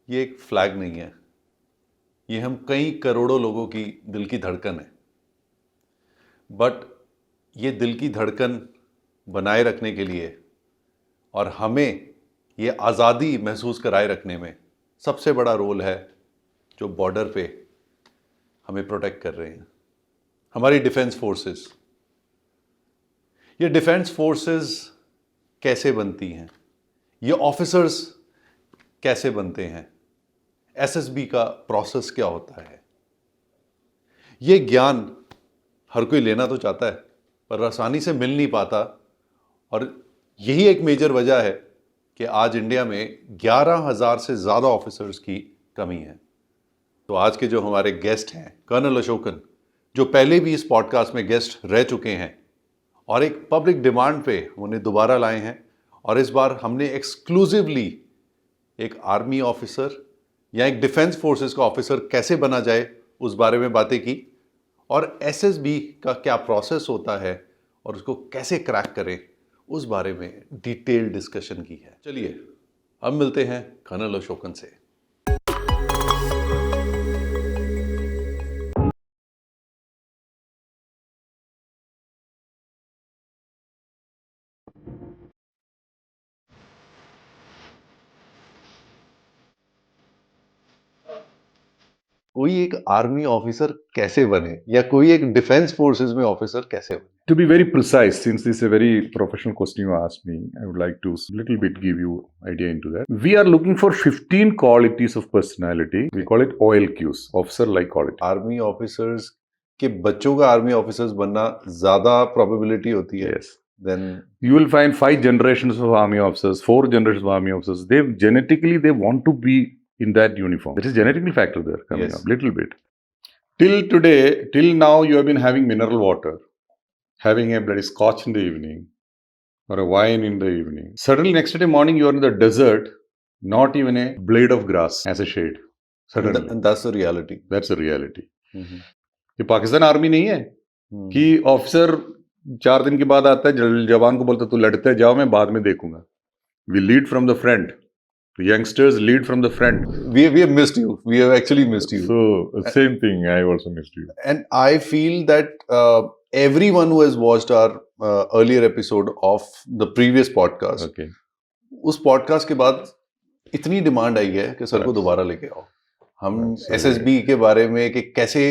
ये एक फ्लैग नहीं है, ये हम कई करोड़ों लोगों की दिल की धड़कन है। बट ये दिल की धड़कन बनाए रखने के लिए और हमें ये आज़ादी महसूस कराए रखने में सबसे बड़ा रोल है जो बॉर्डर पे हमें प्रोटेक्ट कर रहे हैं, हमारी डिफेंस फोर्सेस। ये डिफेंस फोर्सेस कैसे बनती हैं, ये ऑफिसर्स कैसे बनते हैं, एसएसबी का प्रोसेस क्या होता है, ये ज्ञान हर कोई लेना तो चाहता है पर आसानी से मिल नहीं पाता। और यही एक मेजर वजह है कि आज इंडिया में 11,000 से ज़्यादा ऑफिसर्स की कमी है। तो आज के जो हमारे गेस्ट हैं कर्नल अशोकन, जो पहले भी इस पॉडकास्ट में गेस्ट रह चुके हैं और एक पब्लिक डिमांड पे उन्हें दोबारा लाए हैं। और इस बार हमने एक्सक्लूसिवली एक आर्मी ऑफिसर या एक डिफेंस फोर्सेस का ऑफिसर कैसे बना जाए उस बारे में बातें की, और एसएसबी का क्या प्रोसेस होता है और उसको कैसे क्रैक करें उस बारे में डिटेल डिस्कशन की है। चलिए अब मिलते हैं कर्नल अशोकन से। कोई एक आर्मी ऑफिसर कैसे बने या कोई एक डिफेंस फोर्सेस में ऑफिसर कैसे बने? To be very precise, since this is a very professional question you asked me, I would like to little bit give you idea into that. We are looking for 15 qualities of personality. We call it OLQs, officer-like quality. Army officers के बच्चों का army officers बनना ज्यादा probability होती है। Yes. Then You will find 5 generations of army officers, 4 generations of army officers. They genetically they want to be in that uniform. There is genetical factor there coming Yes. up little bit. Till today, till now, you have been having mineral water, having a bloody scotch in the evening, or a wine in the evening. Suddenly, next day morning, you are in the desert, not even a blade of grass as a shade. Suddenly. and that's the reality. That's the reality. Mm-hmm. ये Pakistan army नहीं है कि officer 4 दिन के बाद आता है, जवान को बोलता तू लड़ते जाओ, मैं बाद में देखूंगा. We lead from the front. The youngsters lead from the front. We have missed you. We have actually missed you. So same thing. I also missed you. And I feel that everyone who has watched our earlier episode of the previous podcast, Okay. उस podcast के बाद इतनी demand आई है कि sir को दोबारा लेके आओ। हम एसएसबी के बारे में कि कैसे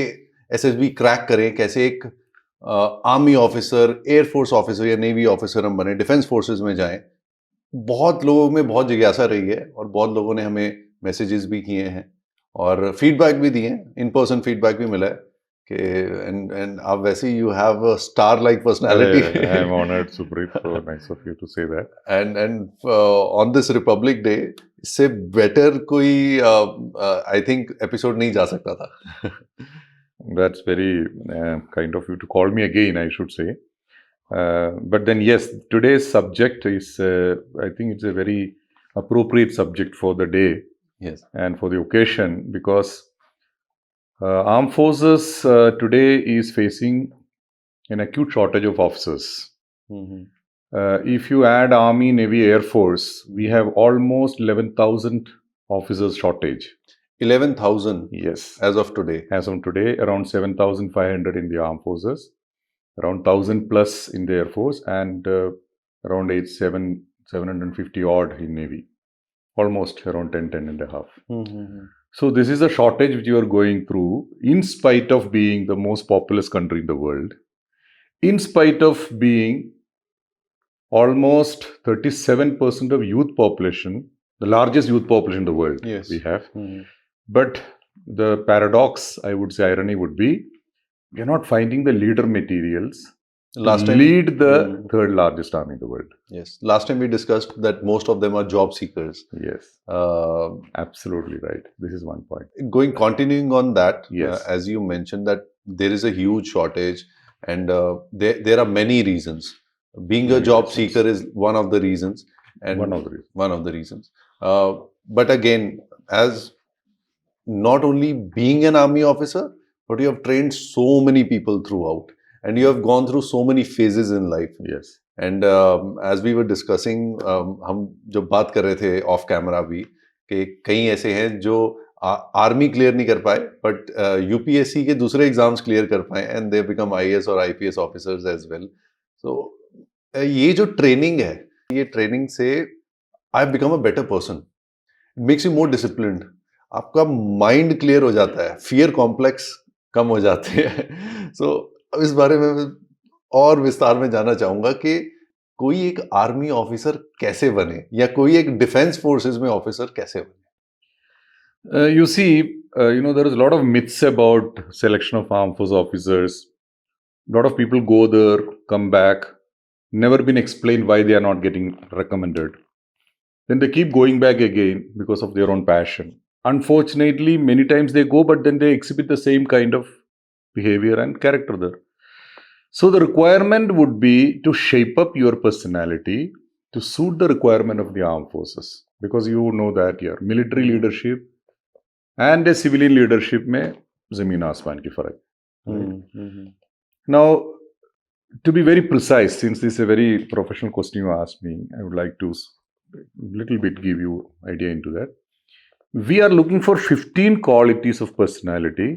एसएसबी क्रैक करें, कैसे एक आर्मी ऑफिसर, एयरफोर्स ऑफिसर या नेवी ऑफिसर हम बने, डिफेंस फोर्सेस में जाएं। बहुत लोगों में बहुत जिज्ञासा रही है और बहुत लोगों ने हमें मैसेजेस भी किए हैं और फीडबैक भी दिए हैं, इन पर्सन फीडबैक भी मिला है कि एंड आप वैसे you have a star like personality. I am honored, Supreet. So nice of you to say that. And on this Republic day इससे बेटर कोई आई थिंक एपिसोड नहीं जा सकता था। That's very kind of you to call me again, I should say. But then, yes, today's subject is, I think it's a very appropriate subject for the day. Yes. And for the occasion, because armed forces today is facing an acute shortage of officers. Mm-hmm. If you add Army, Navy, Air Force, we have almost 11,000 officers shortage. 11,000? Yes. As of today? As of today, around 7,500 in the armed forces, around 1,000 plus in the Air Force, and around 750 odd in Navy. Almost around 10 and a half. Mm-hmm. So this is a shortage which you are going through in spite of being the most populous country in the world, in spite of being almost 37% of youth population, the largest youth population in the world. Yes. We have. Mm-hmm. But the paradox, I would say, irony would be, we are not finding the leader materials Last to time, lead the third largest army in the world. Yes. Last time we discussed that most of them are job seekers. Yes. Absolutely right. This is one point. Continuing on that, Yes. as you mentioned that there is a huge shortage and there are many reasons. Being a job seeker is one of the reasons. And One of the reasons. But again, as not only being an army officer, but you have trained so many people throughout. And you have gone through so many phases in life. Yes. And as we were discussing, हम जब बात कर रहे थे off camera भी कि कई ऐसे हैं जो आर्मी क्लियर नहीं कर पाए बट यूपीएससी के दूसरे एग्जाम्स क्लियर कर पाए एंड दे बिकम आईएएस और आईपीएस ऑफिसर्स एज वेल. सो ये जो ट्रेनिंग है, ये ट्रेनिंग से I become a better person. It makes you more disciplined. आपका माइंड क्लियर हो जाता है, फियर कॉम्प्लेक्स कम हो जाते हैं. सो इस बारे में मैं और विस्तार में जानना चाहूंगा कि कोई एक आर्मी ऑफिसर कैसे बने या कोई एक डिफेंस फोर्सेस में ऑफिसर कैसे बने. You see, there is a lot of myths about selection of armed force officers. A lot of people go there, come back, never been explained why they are not getting recommended. Then they keep going back again because of their own passion. Unfortunately, many times they go, but then they exhibit the same kind of behavior and character there. So the requirement would be to shape up your personality to suit the requirement of the armed forces. Because you know that here, military leadership and a civilian leadership में ज़मीन आसमान की फर्क. Now, to be very precise, since this is a very professional question you asked me, I would like to little bit give you idea into that. We are looking for 15 qualities of personality.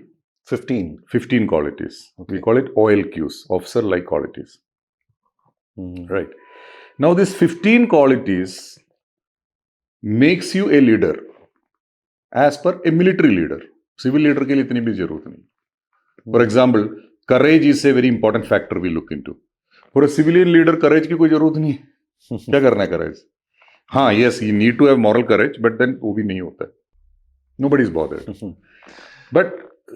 15 qualities. Okay. We call it OLQs, officer-like qualities. Right. Now, this 15 qualities makes you a leader as per a military leader. Civil leader के लिए इतनी भी जरूरत नहीं. For example, courage is a very important factor we look into. For a civilian leader, courage की कोई जरूरत नहीं है. क्या करना है courage? हाँ, yes, you need to have moral courage, but then वो भी नहीं होता है. Nobody is bothered. But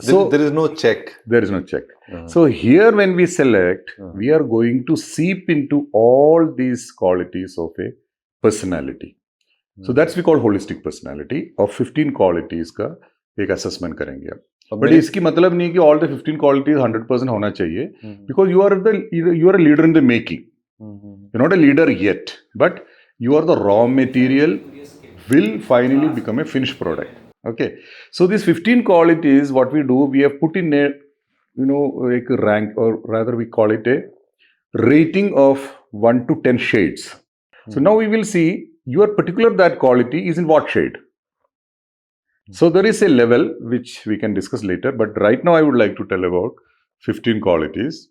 so there is no check. There is no check. So here when we select, we are going to seep into all these qualities of a personality. So that's we call holistic personality. Of 15 qualities का एक assessment करेंगे अब. But इसकी मतलब नहीं कि all the 15 qualities 100% होना चाहिए. Because you are a leader in the making. You're not a leader yet, but you are the raw material will finally become a finished product. Okay. So these 15 qualities, what we do, we have put in a, like a rank, or rather we call it a rating of 1 to 10 shades. So now we will see your particular that quality is in what shade. So there is a level which we can discuss later, but right now I would like to tell about 15 qualities.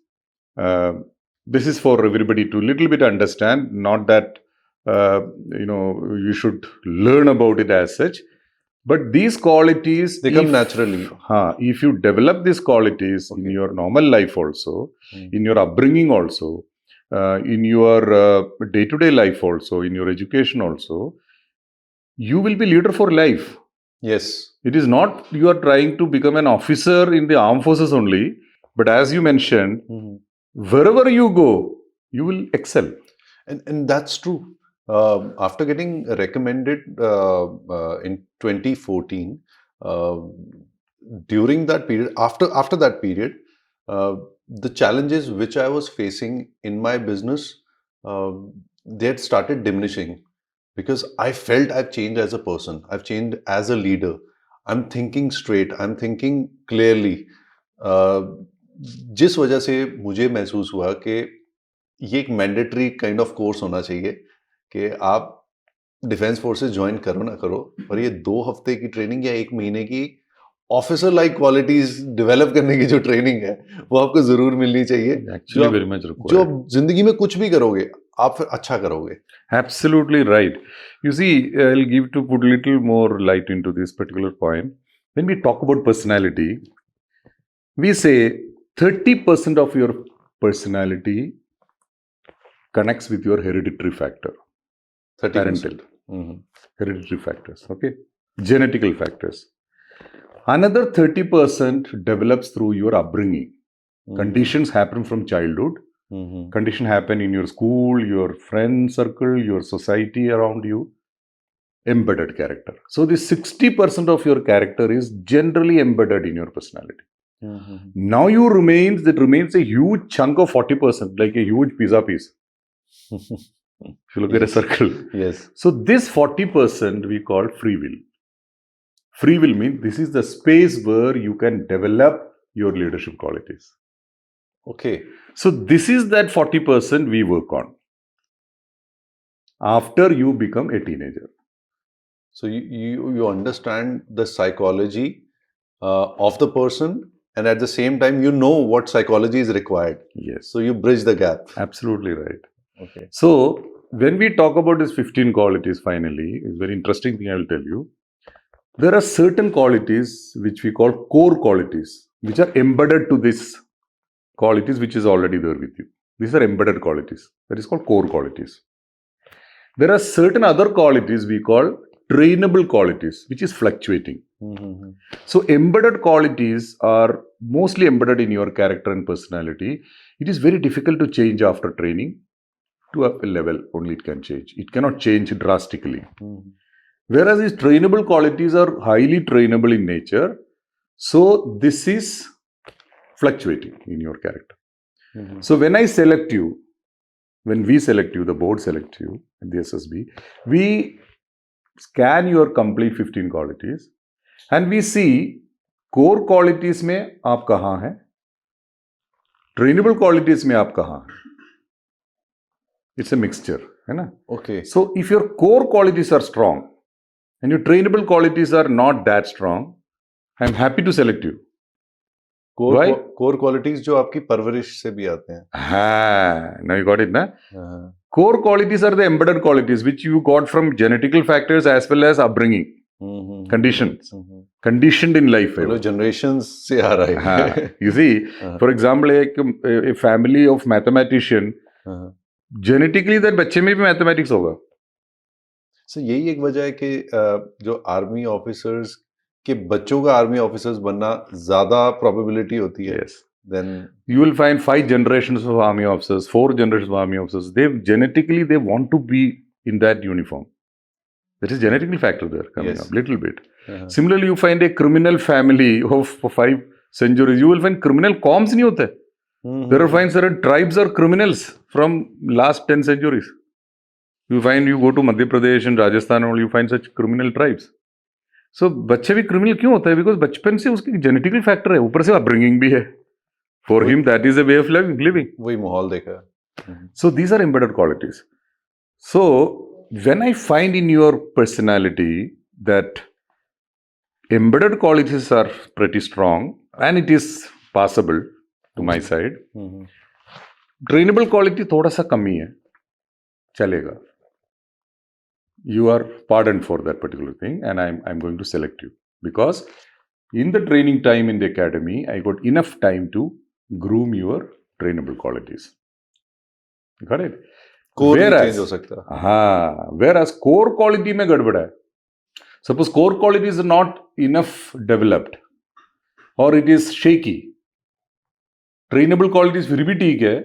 This is for everybody to little bit understand, not that you should learn about it as such, but these qualities they come naturally. If you develop these qualities in your normal life also, in your upbringing also, in your day-to-day life also, in your education also, you will be leader for life. Yes. It is not you are trying to become an officer in the armed forces only, but as you mentioned, wherever you go, you will excel. And that's true. After getting recommended in 2014, during that period, after that period, the challenges which I was facing in my business, they had started diminishing because I felt I've changed as a person. I've changed as a leader. I'm thinking straight. I'm thinking clearly. जिस वजह से मुझे महसूस हुआ कि ये एक mandatory kind of course होना चाहिए कि आप डिफेंस फोर्सेस ज्वाइन करो ना करो, पर ये 2 हफ्ते की ट्रेनिंग या 1 महीने की ऑफिसर लाइक क्वालिटीज डेवलप करने की जो ट्रेनिंग है वो आपको जरूर मिलनी चाहिए. जो जिंदगी में कुछ भी करोगे आप फिर अच्छा करोगे. Absolutely right. You see, I'll give to put a little more light into this particular point. When we talk about personality, we say 30% of your personality connects with your hereditary factor. 30%. Parental. Hereditary factors. Okay. Genetical factors. Another 30% develops through your upbringing. Conditions happen from childhood. Condition happen in your school, your friend circle, your society around you. Embedded character. So this 60% of your character is generally embedded in your personality. Now that remains a huge chunk of 40%, like a huge pizza piece. If you look at a circle. Yes. So this 40% we call free will. Free will means this is the space where you can develop your leadership qualities. Okay. So this is that 40% we work on after you become a teenager. So you understand the psychology of the person, and at the same time you know what psychology is required. Yes. So you bridge the gap. Absolutely right. Okay. So when we talk about these 15 qualities, finally, it's a very interesting thing I will tell you. There are certain qualities which we call core qualities, which are embedded to this qualities which is already there with you. These are embedded qualities. That is called core qualities. There are certain other qualities we call trainable qualities, which is fluctuating. Mm-hmm. So embedded qualities are mostly embedded in your character and personality. It is very difficult to change after training. To a level only it can change. It cannot change drastically. Mm-hmm. Whereas these trainable qualities are highly trainable in nature. So this is fluctuating in your character. Mm-hmm. So when I select you, when we select you, the board select you at the SSB, we scan your complete 15 qualities and we see core qualities में आप कहाँ हैं, trainable qualities में आप कहाँ हैं. It's a mixture, है ना? Okay. So if your core qualities are strong and your trainable qualities are not that strong, I'm happy to select you. Why? Core qualities जो आपकी परवरिश से भी आते हैं. हाँ, now you got it, na? Uh-huh. Core qualities are the embedded qualities which you got from genetical factors as well as upbringing, Mm-hmm. conditions, Mm-hmm. conditioned in life. तो generations से आ रहा है. हाँ, you see, for example, a family of mathematician, Uh-huh. genetically that बच्चे में भी mathematics होगा. So यही एक वजह है कि जो आर्मी ऑफिसर्स के बच्चों का आर्मी ऑफिसर्स बनना ज्यादा प्रोबेबिलिटी होती है. Yes. Then You will find 5 generations of army officers, 4 generations of army officers. They genetically they want to be in that uniform. There is genetical factor there coming Yes. up little bit. Uh-huh. Similarly, you find a criminal family of 5 centuries. You will find criminal coms नहीं होते. Mm-hmm. There are find certain tribes are criminals from last 10 centuries. You find you go to Madhya Pradesh and Rajasthan and all, you find such criminal tribes. So बच्चे भी criminal क्यों होता है? Because बचपन से उसकी genetical factor है, ऊपर से upbringing भी है. For him, that is a way of living. वही माहौल देखा. So these are embedded qualities. So when I find in your personality that embedded qualities are pretty strong and it is passable to my side, Mm-hmm. trainable quality थोड़ा सा कमी है, चलेगा. You are pardoned for that particular thing and I'm going to select you because in the training time in the academy, I got enough time to groom your trainable qualities. Got it? Core भी Whereas- change हो सकता है. हाँ, whereas core quality में गड़बड़ है. Suppose core quality is not enough developed or it is shaky. Trainable qualities फिर भी ठीक है.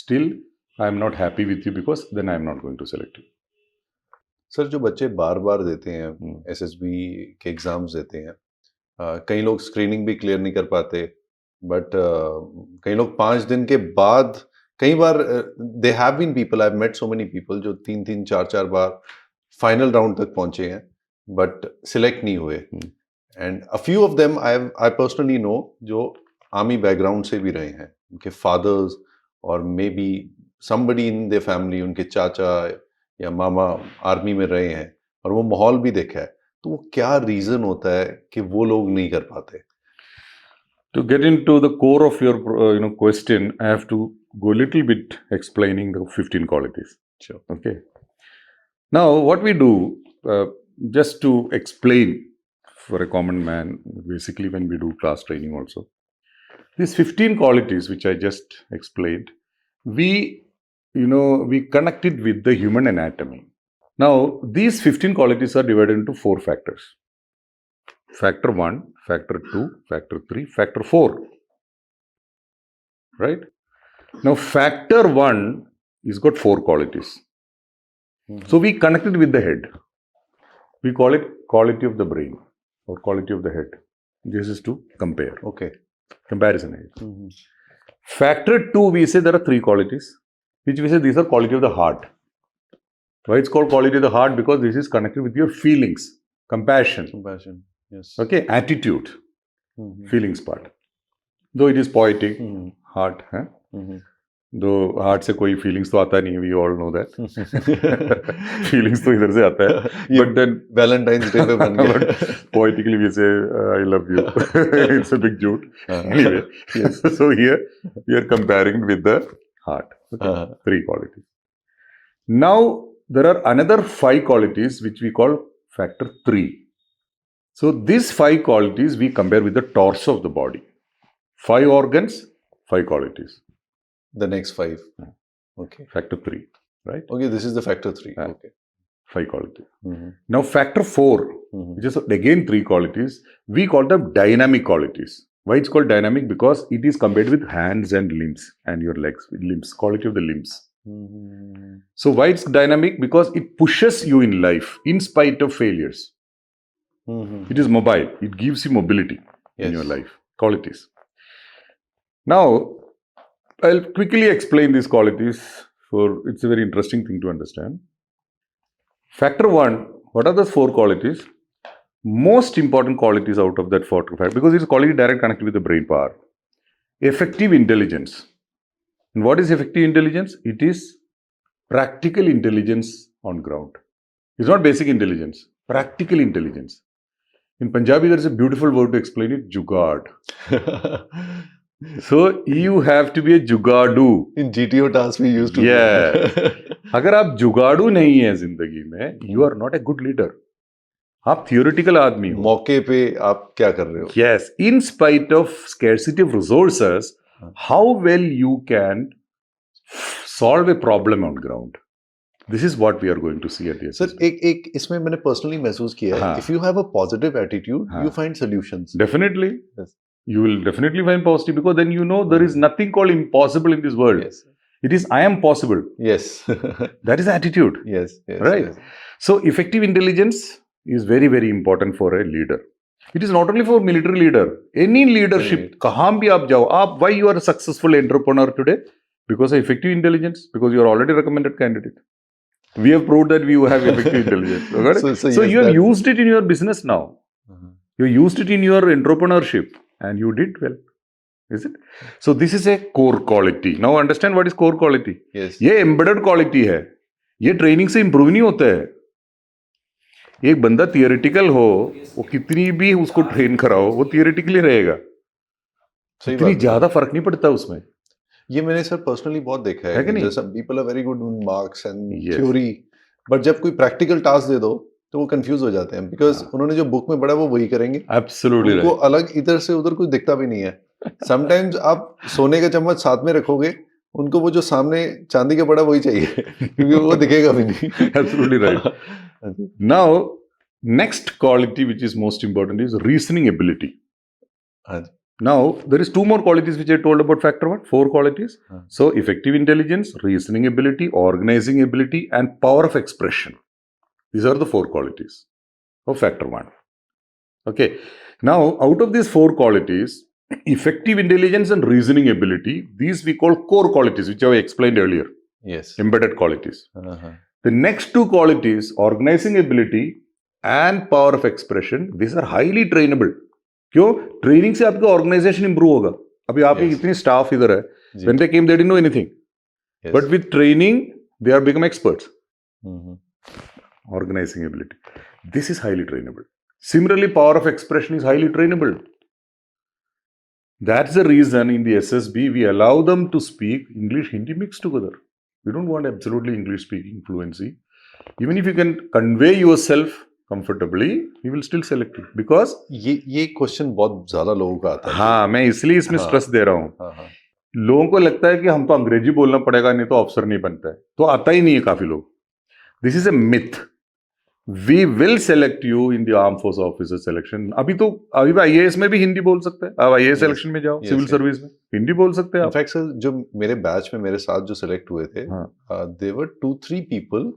Still, I am not happy with you because then I am not going to select you. Sir जो बच्चे बार बार देते हैं एसएसबी के exams देते हैं, कई लोग स्क्रीनिंग भी क्लियर नहीं कर पाते, बट कई लोग 5 दिन के बाद, कई बार they have been people, I have met so many people जो 3-3 4-4 बार फाइनल राउंड तक पहुंचे हैं बट सिलेक्ट नहीं हुए. And a few of them I personally know जो आर्मी बैकग्राउंड से भी रहे हैं, उनके फादर्स और may be somebody in their family, उनके चाचा या मामा आर्मी में रहे हैं और वो माहौल भी देखा है. तो वो क्या रीजन होता है कि वो लोग नहीं कर पाते? To get into the core of your question, I have to go a little bit explaining the 15 qualities. Sure. Okay. Now, what we do, just to explain for a common man, basically when we do class training also, these 15 qualities which I just explained, we connect it with the human anatomy. Now, these 15 qualities are divided into 4 factors. Factor 1, factor 2, factor 3, factor 4. Right? Now, factor 1 is got 4 qualities. So, we connect it with the head. We call it quality of the brain or quality of the head. This is to compare. Okay. Comparison. Factor 2, we say there are 3 qualities, which we say these are quality of the heart. Why it's called quality of the heart? Because this is connected with your feelings, compassion. Yes. Okay, attitude, feelings part. Though it is poetic, heart. दो heart से कोई feelings तो आता नहीं है, we all know that feelings तो इधर से आता है, बट देन वैलेंटाइंस डे पे बन गया poetically we say I love you. It's a big joke. Anyway, yes. so here we are comparing with the heart. Okay. Three qualities. Now there are another 5 qualities which we call factor 3. So these 5 qualities we compare with the torso of the body. 5 organs, 5 qualities. The next 5. Okay. Factor 3, right? Okay, this is the factor 3. Okay. 5 qualities. Now factor 4, which is again 3 qualities, we call them dynamic qualities. Why it's called dynamic? Because it is compared with hands and limbs and your legs, with limbs, quality of the limbs. So why it's dynamic? Because it pushes you in life in spite of failures. It is mobile. It gives you mobility in your life. Qualities. Now, I'll quickly explain these qualities, for it's a very interesting thing to understand. Factor 1, what are those 4 qualities? Most important qualities out of that 4 to 5, because it's quality direct connected with the brain power. Effective intelligence. And what is effective intelligence? It is practical intelligence on ground. It's not basic intelligence, practical intelligence. In Punjabi, there is a beautiful word to explain it, jugaad. So you have to be a जुगाड़ू. In GTO tasks we used to. Yeah. अगर आप जुगाड़ू नहीं है जिंदगी में, you are not a good leader. आप theoretical आदमी हो. मौके पे आप क्या कर रहे हो? Yes. In spite of scarcity of resources, how well you can solve a problem on ground. This is what we are going to see at the SSB. Sir एक इसमें मैंने पर्सनली महसूस किया है, if you have a positive attitude, you find solutions. Definitely. Yes. You will definitely find positive, because then you know there is nothing called impossible in this world. Yes. It is I am possible. Yes. That is attitude. Yes. Yes. Right. Yes. So effective intelligence is very, very important for a leader. It is not only for military leader. Any leadership, kahan bhi aap jao, why you are a successful entrepreneur today? Because of effective intelligence. Because you are already recommended candidate. We have proved that we have effective intelligence. Okay? So yes, you have used it in your business now. You used it in your entrepreneurship. And you did well, is it? So this is a core quality. Now understand what is core quality. Yes. ये embedded quality है. ये training से improve नहीं होता है. एक बंदा theoretical हो, वो कितनी भी उसको ट्रेन कराओ, वो थियोरेटिकली रहेगा. इतनी ज्यादा फर्क नहीं पड़ता उसमें. ये मैंने सर पर्सनली बहुत देखा है कि नहीं? जैसे people are very good in marks and theory, but जब कोई प्रैक्टिकल टास्क दे दो तो वो कंफ्यूज हो जाते हैं, बिकॉज उन्होंने जो बुक में पढ़ा वो वही करेंगे. एब्सोल्युटली उनको अलग इधर से उधर कुछ दिखता भी नहीं है. समटाइम्स आप सोने का चम्मच साथ में रखोगे, उनको वो जो सामने चांदी का पड़ा वही चाहिए क्योंकि वो दिखेगा भी नहीं. Absolutely right. Now next quality which is most important is reasoning ability. Now there is 2 more qualities which I told about factor 1, 4 qualities. So effective intelligence, reasoning ability, organizing ability, and power of expression. These are the 4 qualities of factor 1. Okay. Now, out of these 4 qualities, effective intelligence and reasoning ability, these we call core qualities, which I explained earlier. Yes. Embedded qualities. The next 2 qualities, organizing ability and power of expression, these are highly trainable. क्यों? Training से आपका organisation improve होगा. अभी आपके इतनी staff इधर है, when they came they didn't know anything. Yes. But with training they are become experts. Organizing ability, this is highly trainable. Similarly, power of expression is highly trainable. That's the reason in the SSB we allow them to speak English Hindi mixed together. We don't want absolutely English speaking fluency. Even if you can convey yourself comfortably, we will still select you, because ये question बहुत ज्यादा लोगों का आता है. हाँ, मैं इसलिए इसमें स्ट्रेस दे रहा हूँ. लोगों को लगता है कि हम तो अंग्रेजी बोलना पड़ेगा, नहीं तो अफसर नहीं बनता है, तो आता ही नहीं है काफी लोग. This is a myth. We will select you in the arm force officer selection. अभी IAS में भी हिंदी बोल सकते हैं. आप IAS सिलेक्शन में जाओ, सिविल सर्विस में हिंदी बोल सकते हैं. इनफैक्ट सर, जो मेरे बैच में मेरे साथ जो सिलेक्ट हुए थे, there were 2-3 people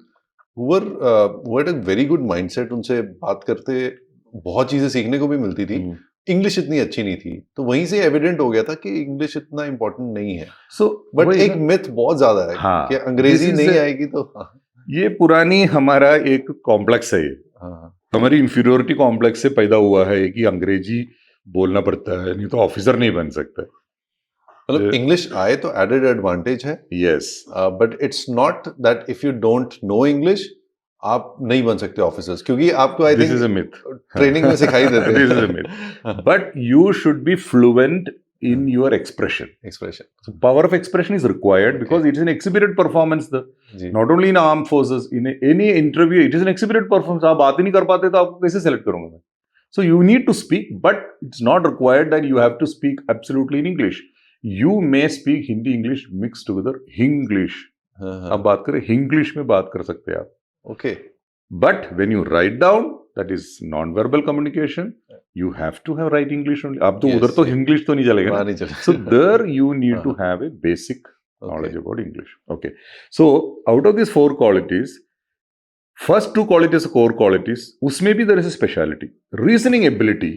who had a very good mindset. उनसे बात करते बहुत चीजें सीखने को भी मिलती थी. इंग्लिश इतनी अच्छी नहीं थी, तो वहीं से एविडेंट हो गया था कि इंग्लिश इतना इम्पोर्टेंट नहीं है. बट एक मिथ बहुत ज्यादा है कि अंग्रेजी नहीं आएगी तो. ये पुरानी हमारा एक कॉम्प्लेक्स है. हमारी इंफीरियोरिटी कॉम्प्लेक्स से पैदा हुआ है कि अंग्रेजी बोलना पड़ता है, नहीं तो ऑफिसर नहीं बन सकता. मतलब इंग्लिश आए तो एडेड एडवांटेज है, yes, but it's not that if you don't know English आप नहीं बन सकते ऑफिसर्स, क्योंकि आपको आई this think is a myth. Training में सिखाई देते This is a myth. हैं But you should be fluent in your expression. Expression So power of expression is required because it is an exhibited performance. जी Not only in armed forces, in any interview, it is an exhibited performance. आप बात ही नहीं कर पाते तो आपको कैसे select करूंगा मैं? So you need to speak, but it's not required that you have to speak absolutely in English. You may speak Hindi, English mixed together, Hinglish. अब बात करें Hinglish में बात कर सकते हैं आप. Okay But when you write down, that is non-verbal communication. You have to have right English only. आप तो Yes, उधर तो yes. English तो नहीं चलेगा वहाँ ना. नहीं चलेगा. So there you need to have a basic knowledge about English. Okay. So out of these 4 qualities, first 2 qualities are core qualities. उसमें भी there is a speciality. Reasoning ability.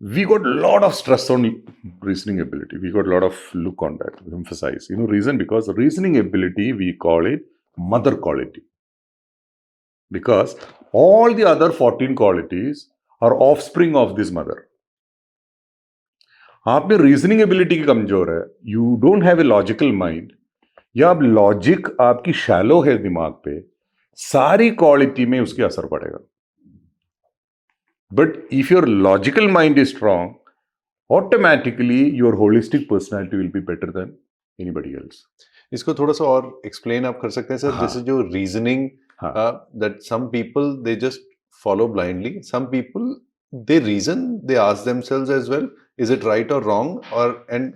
We got a lot of stress on reasoning ability. We got a lot of look on that. We emphasize. You know, reason because reasoning ability we call it mother quality. Because all the other 14 qualities are offspring of this mother. आप में reasoning ability की कमजोर है, you don't have a logical mind, या अब logic आपकी shallow है दिमाग पे, सारी क्वालिटी में उसके असर पड़ेगा. But if your logical mind is strong, automatically your holistic personality will be better than anybody else. इसको थोड़ा सा और एक्सप्लेन आप कर सकते हैं सर. हाँ. दिस इज जो reasoning that some people they just follow blindly, some people they reason, they ask themselves as well, is it right or wrong, or and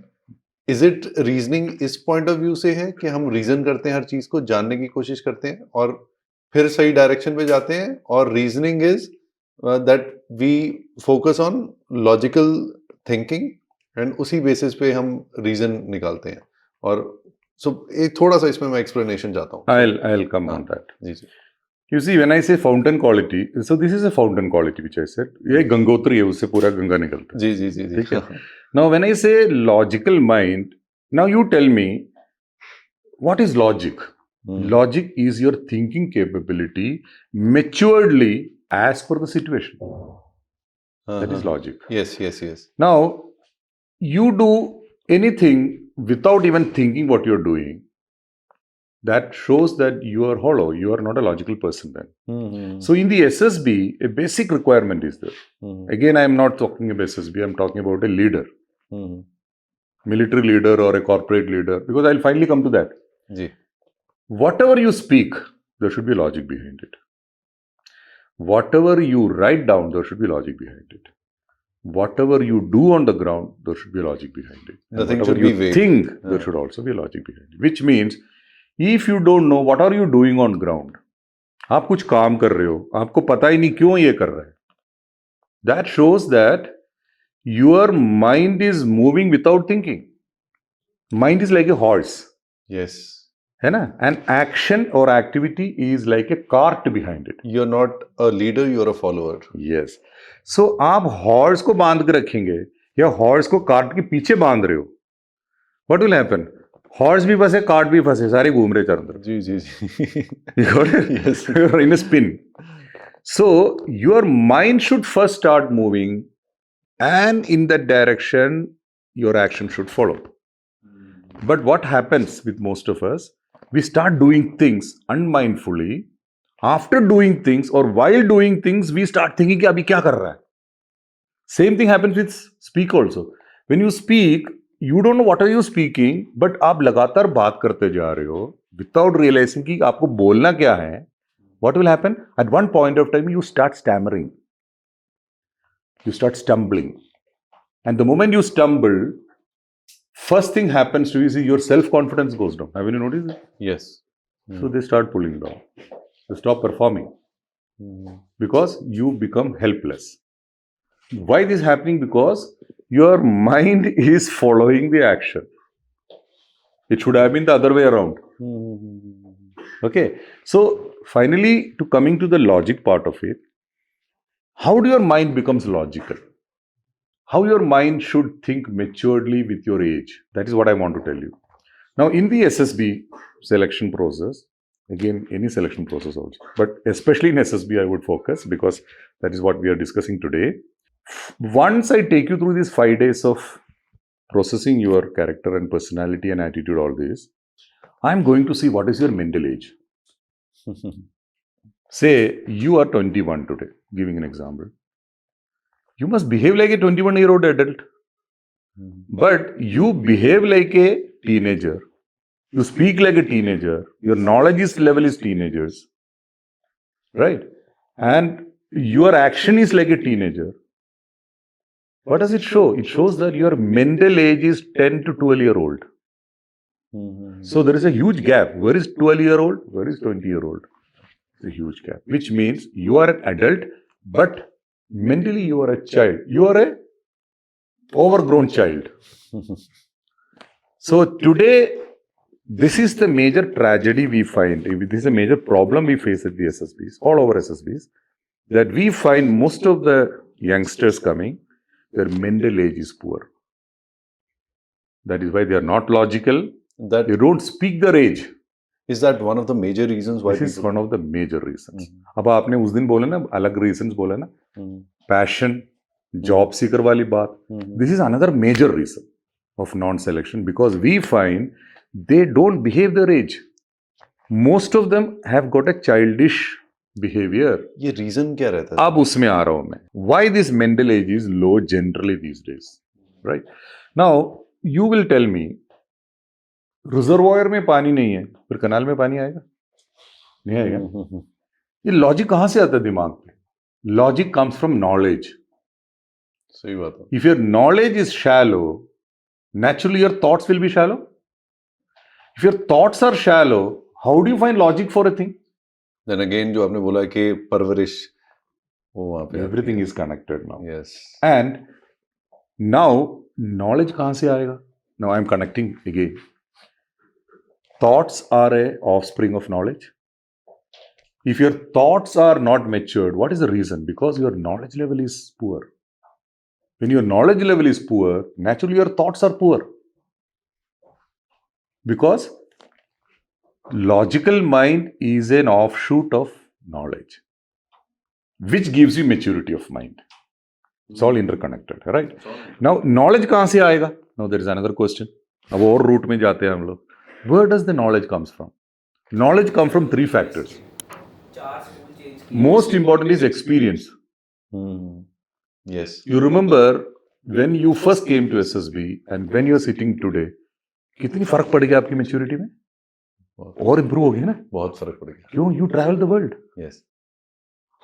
is it reasoning इस point of view से है कि हम reason करते हैं, हर चीज को जानने की कोशिश करते हैं और फिर सही डायरेक्शन पे जाते हैं, और reasoning is that we focus on logical thinking and उसी basis पे हम reason निकालते हैं. और so एक थोड़ा सा इसमें मैं explanation चाहता हूँ. I'll come on that. Ji ji. You see, when I say fountain quality, so this is a fountain quality which I said. ये गंगोत्री है, उससे पूरा गंगा निकलता है. जी जी जी. ठीक है. Now when I say logical mind, now you tell me, what is logic? Logic is your thinking capability maturedly as per the situation. That is logic. Yes, yes, yes. Now, you do anything without even thinking what you're doing. That shows that you are hollow. You are not a logical person then. So in the SSB, a basic requirement is there. Again, I am not talking about SSB. I am talking about a leader. Military leader or a corporate leader. Because I'll finally come to that. Ji. Whatever you speak, there should be logic behind it. Whatever you write down, there should be logic behind it. Whatever you do on the ground, there should be logic behind it. And Nothing whatever should you be vague. think, there should also be logic behind it. Which means, if you don't know what are you doing on ground, आप कुछ काम कर रहे हो, आपको पता ही नहीं क्यों ये कर रहे हैं. That shows that your mind is moving without thinking. Mind is like a horse. Yes. है ना? An action or activity is like a cart behind it. You're not a leader, you're a follower. Yes. So आप horse को बांध के रखेंगे या horse को cart के पीछे बांध रहे हो, what will happen? हॉर्स भी फंसे, कार्ट भी फंसे, सारे घूम रहे चारों तरफ. जी जी जी. You got it? Yes. You're in a spin. So your mind should first start moving, and in that direction, your action should follow. But what happens with most of us? We start doing things unmindfully. After doing things or while doing things, we start thinking कि अभी क्या कर रहा है. Same thing happens with speak also. When you speak, you don't know what are you speaking, but आप लगातार बात करते जा रहे हो without realizing कि आपको बोलना क्या है. What will happen? At one point of time, you start stammering. You start stumbling. And the moment you stumble, first thing happens to you is your self-confidence goes down. Have you noticed it? Yes. So they start pulling down. They stop performing. Because you become helpless. Why this is happening? Because your mind is following the action. It should have been the other way around. Okay. So finally, to coming to the logic part of it, how do your mind becomes logical? How your mind should think maturely with your age? That is what I want to tell you. Now, in the SSB selection process, again, any selection process also, but especially in SSB, I would focus because that is what we are discussing today. Once I take you through these 5 days of processing your character and personality and attitude, all this, I'm going to see what is your mental age. Say you are 21 today, giving an example. You must behave like a 21-year-old adult. But you behave like a teenager. You speak like a teenager. Your knowledge level is teenagers. Right? And your action is like a teenager. What does it show? It shows that your mental age is 10 to 12-year-old. So there is a huge gap. Where is 12-year-old? Where is 20-year-old? It's a huge gap. Which means you are an adult, but mentally you are a child. You are a overgrown child. So today, this is the major tragedy we find. This is a major problem we face at the SSBs, all over SSBs, that we find most of the youngsters coming, their mental age is poor. That is why they are not logical. That They don't speak their age. is that one of the major reasons why This is one of the major reasons. अब आपने उस दिन बोले ना अलग reasons बोले ना, passion, job seeker वाली बात. This is another major reason of non-selection, because we find they don't behave their age. Most of them have got a childish behavior. ये reason क्या रहता है? अब उसमें आ रहा हूं मैं. Why this mental age is low generally these days, right? Now you will tell me, reservoir में पानी नहीं है, फिर कनाल में पानी आएगा? नहीं आएगा. ये लॉजिक कहां से आता है दिमाग पे? Logic comes from knowledge. सही बात है. If your knowledge is shallow, naturally your thoughts will be shallow. If your thoughts are shallow, how do you find logic for a thing? Then again जो आपने बोला कि परवरिश वो वहाँ पे Everything is connected now. Yes. And now knowledge कहां से आएगा? Now I am connecting again. Thoughts are a offspring of knowledge. If your thoughts are not matured, what is the reason? Because your knowledge level is poor. When your knowledge level is poor, naturally your thoughts are poor. Because logical mind is an offshoot of knowledge, which gives you maturity of mind. It's all interconnected, right? Now, knowledge कहाँ से आएगा? Now, there is another question. अब और route में जाते हैं हम लोग. Where does the knowledge comes from? Knowledge comes from three factors. Most important is experience. Yes. You remember when you first came to SSB and when you are sitting today, कितनी फर्क पड़ गया आपकी मेच्योरिटी में? और improve हो गया ना? बहुत फर्क पड़ गया. क्यों? You travel the world. Yes.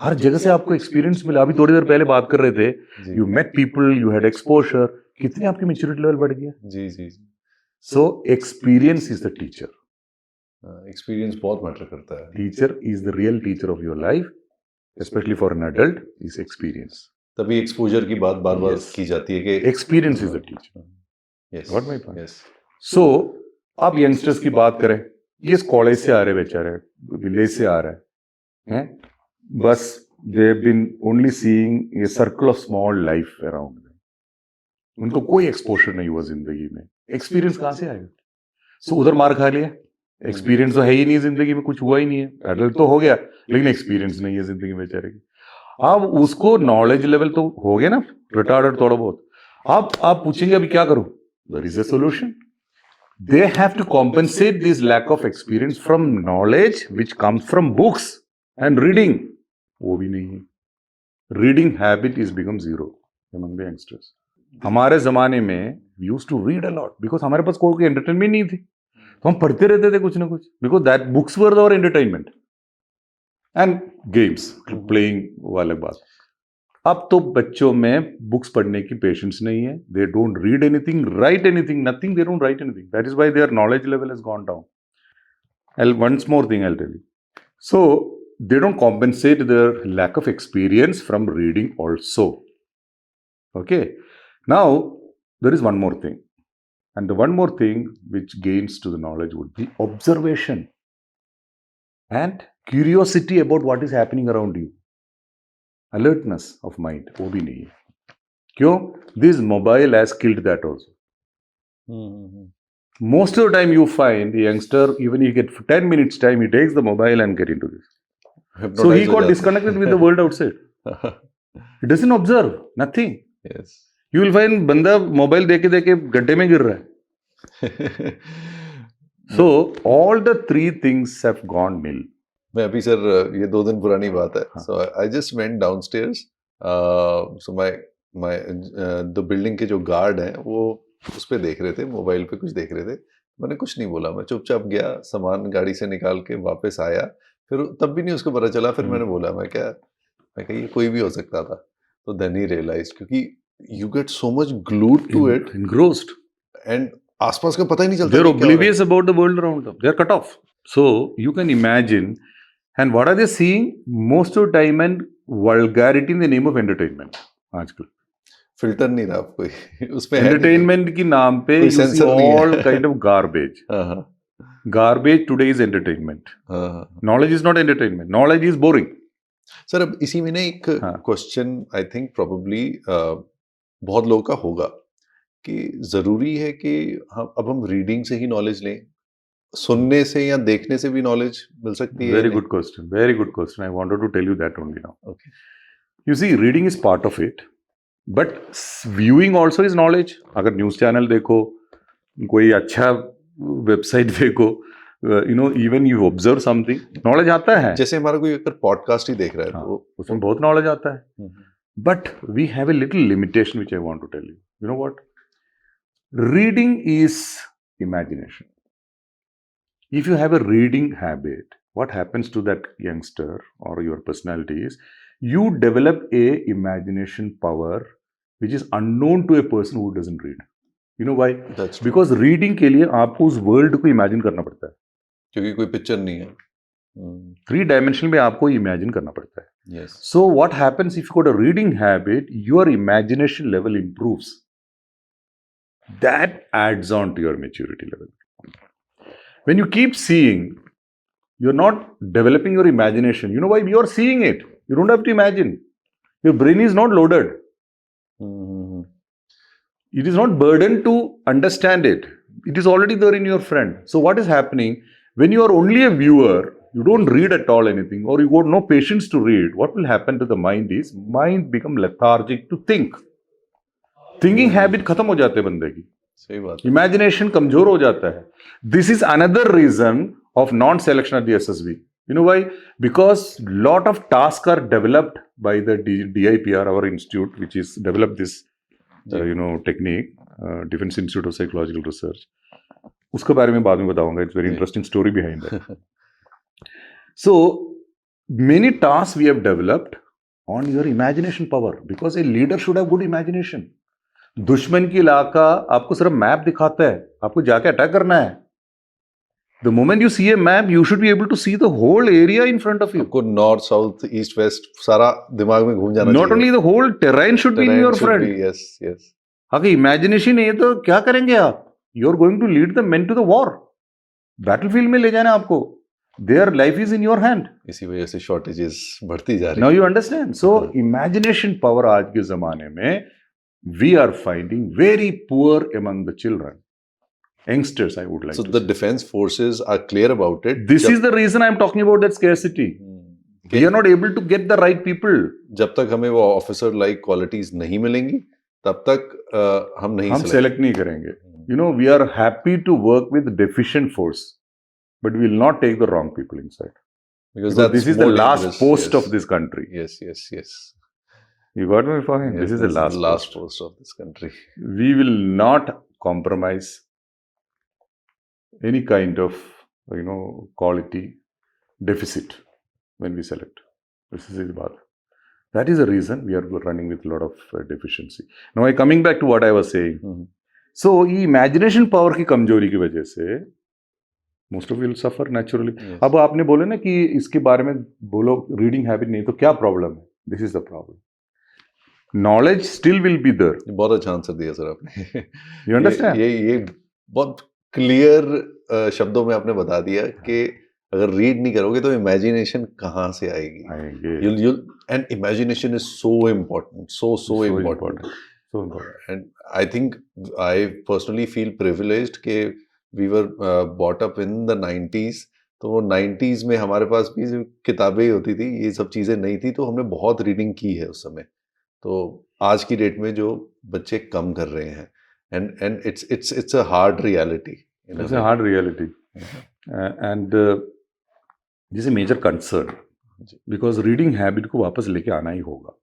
हर जगह से आपको एक्सपीरियंस मिला. अभी थोड़ी देर पहले बात कर रहे थे, you met people, you had exposure. कितनी आपकी मेच्योरिटी लेवल बढ़ गया? जी जी. So experience is the teacher. Experience बहुत मैटर करता है. Teacher is the real teacher of your life, especially for an adult, is experience. तभी एक्सपोजर की बात बार बार की जाती है कि experience is the teacher. Yes. Got my point? Yes. So अब यंगस्टर्स की बात करें, ये कॉलेज से आ रहे बेचारे, विलेज से आ रहे हैं, बस they have been only seeing a circle of small life around them. उनको कोई एक्सपोजर नहीं हुआ जिंदगी में. एक्सपीरियंस कहां से आएगा? सो उधर मार खा लिया. एक्सपीरियंस तो है ही नहीं जिंदगी में, कुछ हुआ ही नहीं है. एडल्ट तो हो गया लेकिन एक्सपीरियंस नहीं है जिंदगी में बेचारे की. अब उसको नॉलेज लेवल तो हो गया ना, रिटार्डेड थोड़ा बहुत. अब आप पूछेंगे अभी क्या करूं? There is a solution. They have to compensate this lack of experience from knowledge which comes from books and reading. वो भी नहीं है. Reading habit is become zero among the youngsters. हमारे जमाने में we used to read a lot because हमारे पास कोई entertainment नहीं थी, तो हम पढ़ते रहते थे कुछ ना कुछ, because that books were our entertainment and games playing वो अलग बात. अब तो बच्चों में बुक्स पढ़ने की पेशेंस नहीं है. They don't read anything, write anything, nothing. They don't write anything. That is why their knowledge level has gone down. And once more thing I will tell you. So they don't compensate their lack of experience from reading also. Okay, now there is one more thing, and the one more thing which gains to the knowledge would be observation and curiosity about what is happening around you. Alertness of mind, वो भी नहीं है. क्यों? This mobile has killed that also. Most of the time you find the youngster, even you get 10 minutes time, he takes the mobile and get into this. So he got disconnected with the world outside. He doesn't observe, nothing. Yes. You will find बंदा mobile देके देके गड्ढे में गिर रहा है. So all the three things have gone nil. मैं अभी सर ये 2 दिन पुरानी बात है. हाँ. So I just went downstairs. So my the building के जो गार्ड हैं वो उस पे देख रहे थे, मोबाइल पे कुछ देख रहे थे. मैंने कुछ नहीं बोला, मैं चुपचाप गया, सामान गाड़ी से निकाल के वापस आया. फिर तब भी नहीं उसको पता चला. फिर मैंने बोला, मैं कहा ये कोई भी हो सकता था. तो देन ही रियलाइज, क्योंकि you get so much glued to it, Engrossed. And आसपास का पता ही नहीं चलता. They're oblivious about the world around them. They're cut off. So you can imagine. And what are they seeing? Most of the time and vulgarity in the name of entertainment. आजकल filter नहीं रहा कोई उसमें. entertainment की नाम पे you see sensor नहीं है. all kind of garbage. Garbage today is entertainment. Knowledge is not entertainment. Knowledge is boring. Sir अब इसी में ना एक क्वेश्चन आई थिंक प्रोबेबली बहुत लोगों का होगा कि जरूरी है कि अब हम रीडिंग से ही नॉलेज लें, सुनने से या देखने से भी नॉलेज मिल सकती है? Very good question. Very good question. I wanted to tell you that only now. Okay. You see, reading is part of it, but viewing also is knowledge. अगर न्यूज चैनल देखो, कोई अच्छा वेबसाइट देखो, even you observe something, knowledge आता है. जैसे हमारा कोई अगर पॉडकास्ट ही देख रहा है तो उसमें बहुत knowledge आता है. But we have a little limitation which I want to tell you. You know what? Reading is imagination. If you have a reading habit, what happens to that youngster or your personality is you develop a imagination power which is unknown to a person who doesn't read. You know why? That's true. Because reading के लिए आपको उस world को imagine करना पड़ता है, क्योंकि कोई पिक्चर नहीं है. 3 dimensional में आपको इमेजिन करना पड़ता है. Yes. So what happens if you got a reading habit, your imagination level improves. That adds on to your maturity level. When you keep seeing, you're not developing your imagination. You know why? You're seeing it. You don't have to imagine. Your brain is not loaded. It is not burdened to understand it. It is already there in your friend. So what is happening? When you are only a viewer, you don't read at all anything, or you got no patience to read, what will happen to the mind is, mind become lethargic to think. Thinking habit खत्म हो जाते हैं बंदे की. सही बात. Imagination कमजोर हो जाता है. This is another reason of non-selection at the SSB. You know why? Because lot of tasks are developed by the DIPR, our institute, which is developed this, technique, Defense Institute of Psychological Research. उसके बारे में बाद में बताऊंगा. It's very interesting story behind that. So many tasks we have developed on your imagination power, because a leader should have good imagination. दुश्मन की इलाका आपको सिर्फ मैप दिखाता है, आपको जाके अटैक करना है. The moment you see a map, you should be able to see the whole area in front of you. आपको नॉर्थ, साउथ, ईस्ट, वेस्ट सारा दिमाग में घूम जाना चाहिए. Not only the whole terrain should be in your front. Yes, yes. अगर imagination है तो क्या करेंगे आप? You are going to lead the men to the war. Battlefield में ले जाना आपको. Their life is in your hand. इसी वजह से shortages बढ़ती जा रही है. Now you understand. So imagination power आज के जमाने में we are finding very poor among the children. Youngsters, I would like to say. So the defense forces are clear about it. This is the reason I'm talking about that scarcity. We are not able to get the right people. जब तक हमें वो officer like qualities नहीं मिलेंगी, तब तक हम select नहीं करेंगे. You know, we are happy to work with deficient force, but we will not take the wrong people inside. Because this is the last post of this country. Yes, yes, yes. You got me talking? Yes, this is the last post of this country. We will not compromise any kind of, quality deficit when we select. This is the baat. That is the reason we are running with a lot of deficiency. Now, coming back to what I was saying. So, ये imagination power की कमजोरी की वजह से most of you will suffer naturally. Yes. अब आपने बोले ना कि इसके बारे में बोलो reading habit नहीं तो क्या problem है? This is the problem. Knowledge still will be there. बहुत अच्छा आंसर दिया सर आपने. You understand? ये बहुत क्लियर शब्दों में आपने बता दिया कि अगर रीड नहीं करोगे तो इमेजिनेशन कहाँ से आएगी. And imagination is so important, so important. So important. And I think I personally feel privileged कि we were brought up in the 90s. तो वो 90s में हमारे पास भी किताबें होती थी, ये सब चीज़ें नहीं थी, तो हमने बहुत रीडिंग की है उस समय. तो आज की डेट में जो बच्चे कम कर रहे हैं, and it's a hard reality, it's a hard reality and this is major concern because reading habit को वापस लेके आना ही होगा.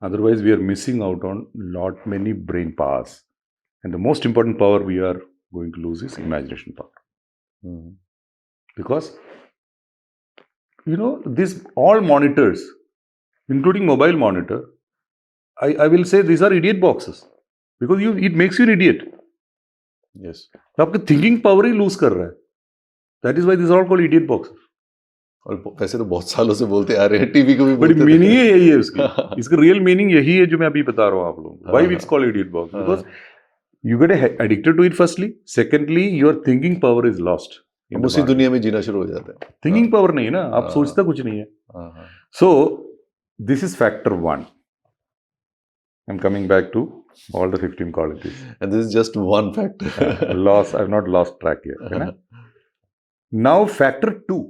Otherwise, we are missing out on lot many brain powers, and the most important power we are going to lose is imagination power. Because these all monitors, including mobile monitor, I will say these are idiot boxes because it makes you an idiot. Yes. तो आपका thinking power ही lose कर रहा है. That is why these are all called idiot boxes. और वैसे तो बहुत सालों से बोलते आ रहे हैं, टीवी को भी बड़ी बोलते मीनिंग ही यही है उसकी. इसका रियल मीनिंग यही है जो मैं अभी बता रहा हूँ आप लोगों को. Why it's called idiot box? Because you get addicted to it firstly. Secondly, your thinking power is lost. हम उसी दुनिया में जीना शुरू हो जाते हैं. Thinking power नहीं है ना, आप सोचता कुछ नहीं है. So this is factor 1. I'm coming back to all the 15 qualities. And this is just one factor. I've not lost track here. है ना? Now factor 2.